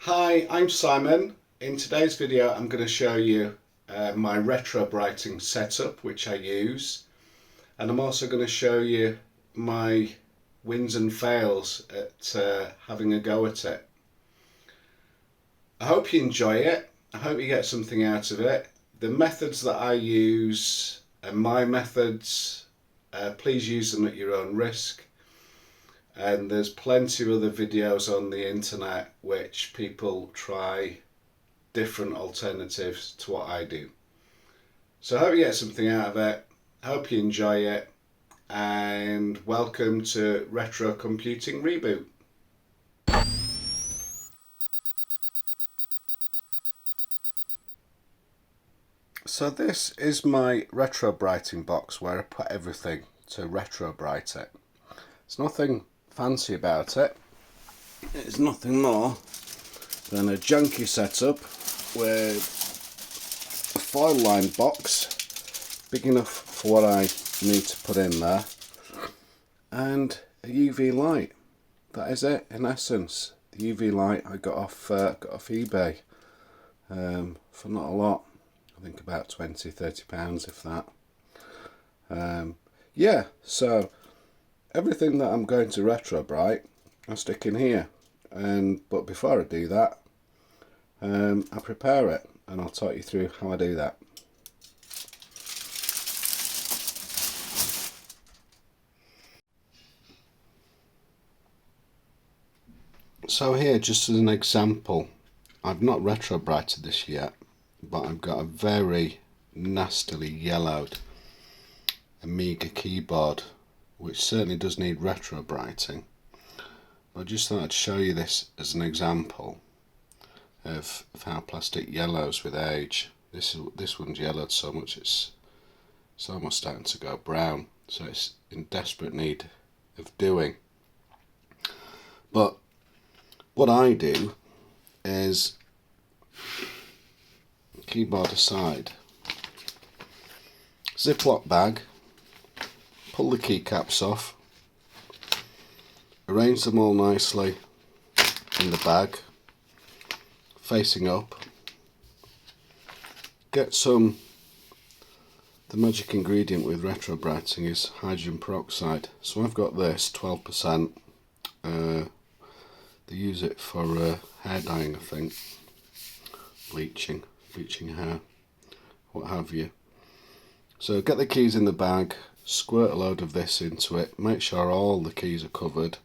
Hi, I'm Simon. In today's video I'm going to show you my Retrobrighting setup which I use, and I'm also going to show you my wins and fails at having a go at it. I hope you enjoy it. I hope you get something out of it. The methods that I use are my methods. Please use them at your own risk. And there's plenty of other videos on the internet which people try different alternatives to what I do. So I hope you get something out of it. I hope you enjoy it. And welcome to Retro Computing Reboot. So this is my Retrobrighting box where I put everything to retrobright it. There's nothing fancy about it. It's nothing more than a junky setup with a foil lined box big enough for what I need to put in there and a UV light. That is it in essence. The UV light I got off eBay for not a lot. I think about £20–30 if that. Yeah, so everything that I'm going to retrobright I stick in here, but before I do that I prepare it, and I'll talk you through how I do that. So here, just as an example, I've not retrobrighted this yet, but I've got a very nastily yellowed Amiga keyboard which certainly does need retrobrighting. But I just thought I'd show you this as an example of how plastic yellows with age. This one's yellowed so much it's almost starting to go brown, so it's in desperate need of doing. But what I do is, keyboard aside, Ziploc bag, pull the keycaps off, arrange them all nicely in the bag, facing up, get some, the magic ingredient with retrobrighting is hydrogen peroxide. So I've got this 12%, they use it for hair dyeing, I think, bleaching hair, what have you. So get the keys in the bag, squirt a load of this into it, make sure all the keys are covered,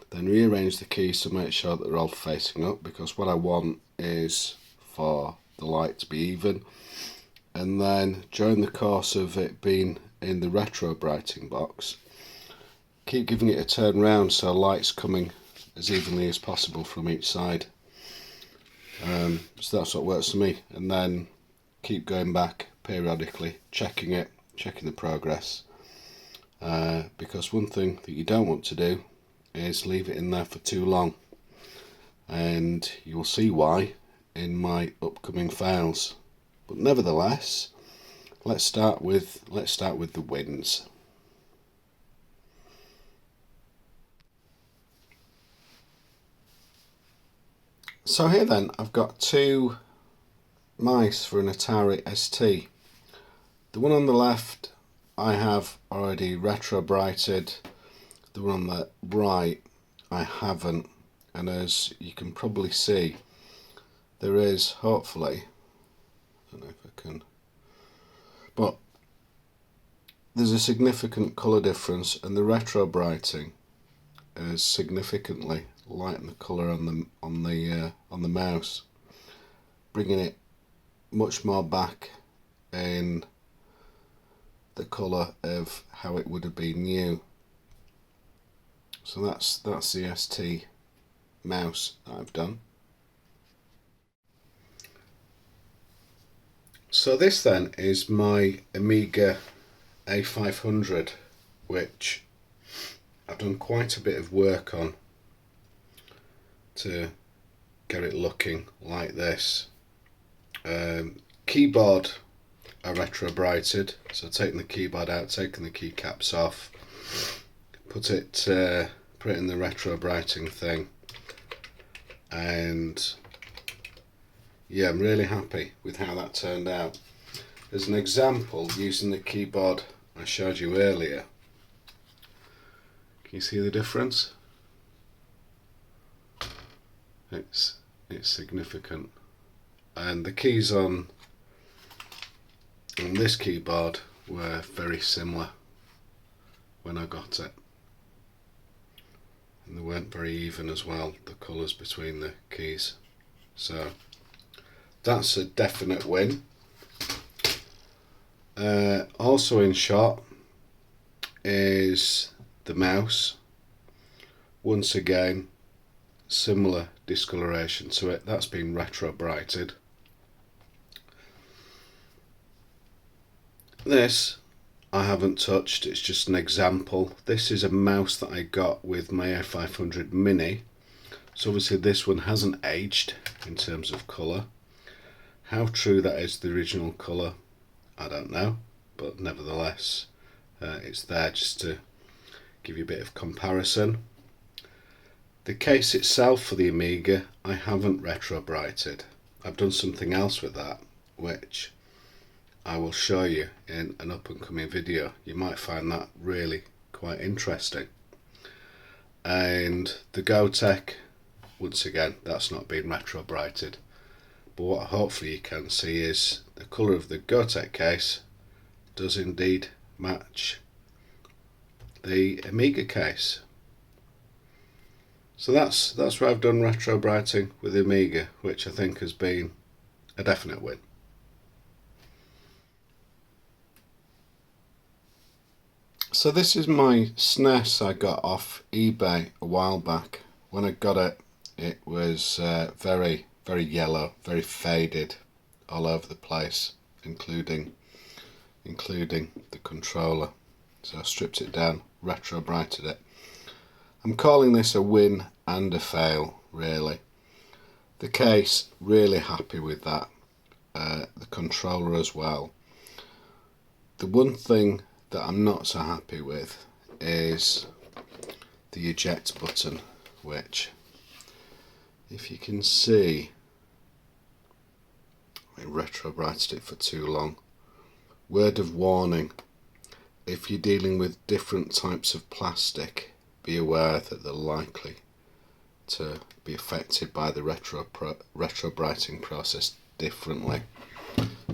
then rearrange the keys to make sure that they're all facing up, because what I want is for the light to be even. And then during the course of it being in the retrobrighting box, keep giving it a turn round so light's coming as evenly as possible from each side. So that's what works for me, and then keep going back periodically, checking the progress, because one thing that you don't want to do is leave it in there for too long, and you will see why in my upcoming fails. But nevertheless, let's start with the wins. So here then, I've got two mice for an Atari ST. The one on the left I have already retrobrighted, the one on the right I haven't, and as you can probably see, there is, hopefully, I don't know if I can, but there's a significant colour difference, and the retrobrighting has significantly lightened the colour on the mouse, bringing it much more back in the colour of how it would have been new. So that's the ST mouse that I've done. So this then is my Amiga A500, which I've done quite a bit of work on to get it looking like this. Keyboard I retrobrighted, so taking the keyboard out, taking the keycaps off, put it in the retrobrighting thing, and yeah, I'm really happy with how that turned out. As an example, using the keyboard I showed you earlier, can you see the difference? It's significant, and the keys on this keyboard were very similar when I got it, and they weren't very even as well, the colours between the keys, so that's a definite win. Also in shot is the mouse. Once again, similar discoloration to it. That's been retrobrighted. This I haven't touched, it's just an example. This is a mouse that I got with my A500 Mini, so obviously this one hasn't aged in terms of colour. How true that is to the original colour, I don't know, but nevertheless it's there just to give you a bit of comparison. The case itself for the Amiga I haven't retrobrighted. I've done something else with that, which I will show you in an up and coming video. You might find that really quite interesting. And the Gotek, once again, that's not been retrobrighted. But what hopefully you can see is the colour of the Gotek case does indeed match the Amiga case. So that's where I've done retrobrighting with the Amiga, which I think has been a definite win. So this is my SNES I got off eBay a while back. When I got it, it was very yellow, very faded all over the place, including the controller. So I stripped it down, retrobrighted it. I'm calling this a win and a fail, really. The case, really happy with that. The controller as well. The one thing that I'm not so happy with is the eject button, which, if you can see, I retrobrighted it for too long. Word of warning, if you're dealing with different types of plastic, be aware that they're likely to be affected by the retrobrighting process differently.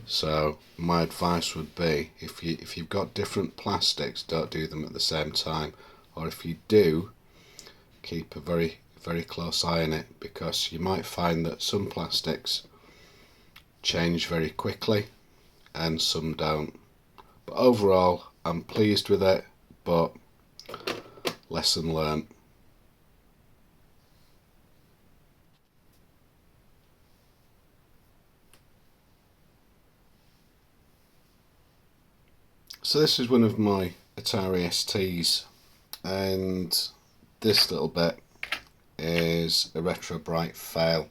So my advice would be, if you've got different plastics, don't do them at the same time, or if you do, keep a very close eye on it, because you might find that some plastics change very quickly and some don't. But overall, I'm pleased with it, but lesson learned. So this is one of my Atari STs, and this little bit is a retrobright fail.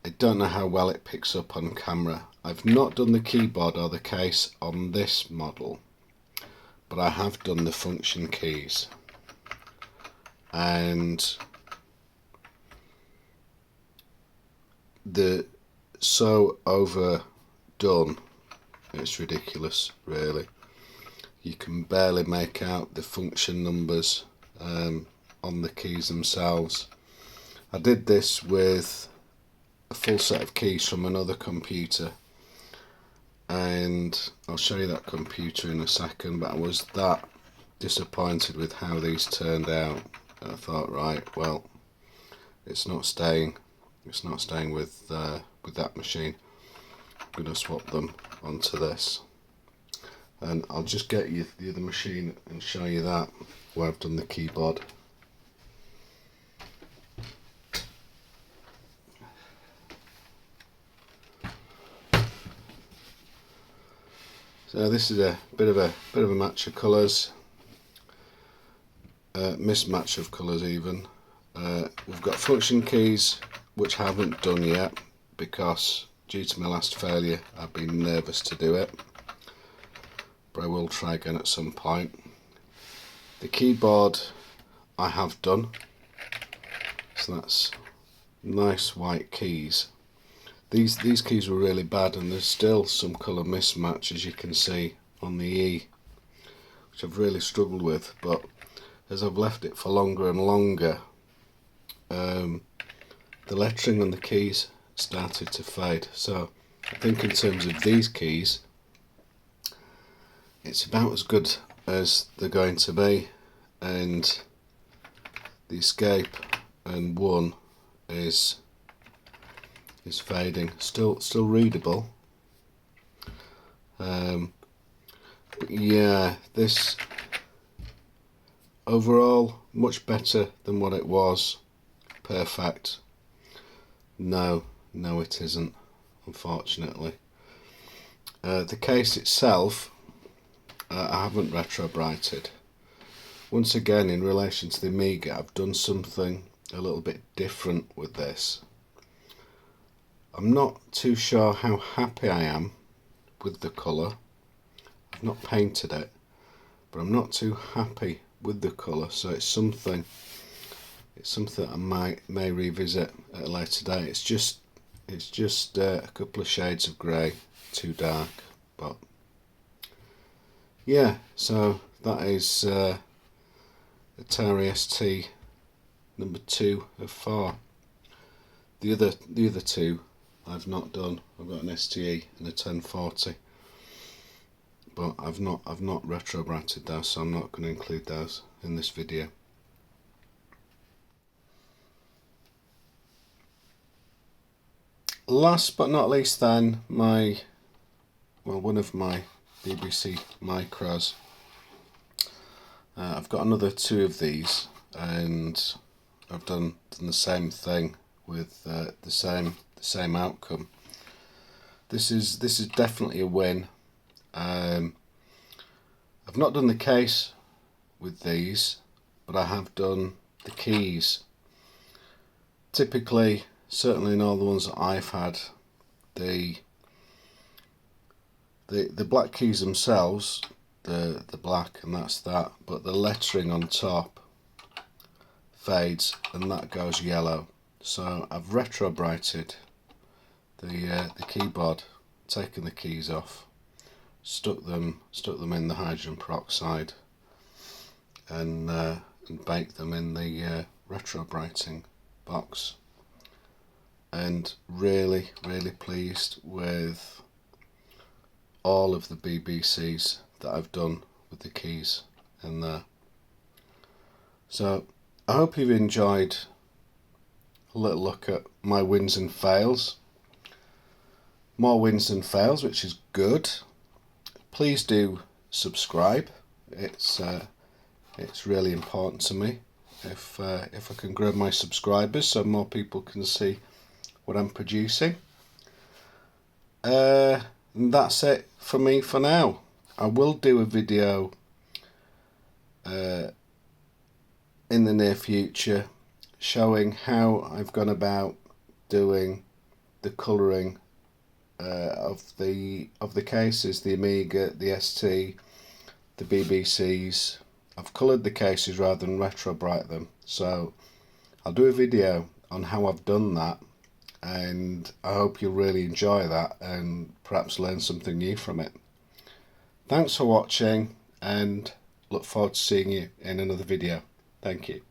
I don't know how well it picks up on camera. I've not done the keyboard or the case on this model, but I have done the function keys, and the so overdone, it's ridiculous really. You can barely make out the function numbers on the keys themselves. I did this with a full set of keys from another computer, and I'll show you that computer in a second, but I was that disappointed with how these turned out. I thought, right, well, it's not staying with that machine. I'm going to swap them onto this, and I'll just get you the other machine and show you that, where I've done the keyboard. So this is a bit of a match of colours, mismatch of colours even. We've got function keys, which I haven't done yet because due to my last failure I've been nervous to do it, but I will try again at some point. The keyboard I have done, so that's nice white keys. These keys were really bad, and there's still some colour mismatch, as you can see on the E, which I've really struggled with, but as I've left it for longer and longer, the lettering on the keys started to fade. So I think in terms of these keys, it's about as good as they're going to be, and the escape and 1 is fading. Still readable, but yeah, this overall much better than what it was. Perfect? No, it isn't, unfortunately. The case itself, I haven't retrobrighted. Once again, in relation to the Amiga, I've done something a little bit different with this. I'm not too sure how happy I am with the colour. I've not painted it, but I'm not too happy with the colour, so it's something I may revisit at a later date. It's just a couple of shades of grey, too dark, but yeah. So that is Atari ST number 2 of 4. The other two I've not done. I've got an STE and a 1040, but I've not retrobrighted those, so I'm not going to include those in this video. Last but not least, then, one of my BBC micros. I've got another 2 of these, and I've done the same thing with the same outcome. This is definitely a win. I've not done the case with these, but I have done the keys. Typically, certainly in all the ones that I've had, the black keys themselves, the black, and that's that, but the lettering on top fades and that goes yellow. So I've retrobrighted the keyboard, taken the keys off, stuck them in the hydrogen peroxide, and baked them in the retrobrighting box, and really pleased with all of the BBCs that I've done with the keys in there. So I hope you've enjoyed a little look at my wins and fails. More wins than fails, which is good. Please do subscribe. It's really important to me if I can grow my subscribers so more people can see what I'm producing. And that's it for me for now. I will do a video in the near future showing how I've gone about doing the colouring of the cases, the Amiga, the ST, the BBCs. I've coloured the cases rather than retrobright them, so I'll do a video on how I've done that, and I hope you'll really enjoy that and perhaps learn something new from it. Thanks for watching, and look forward to seeing you in another video. Thank you.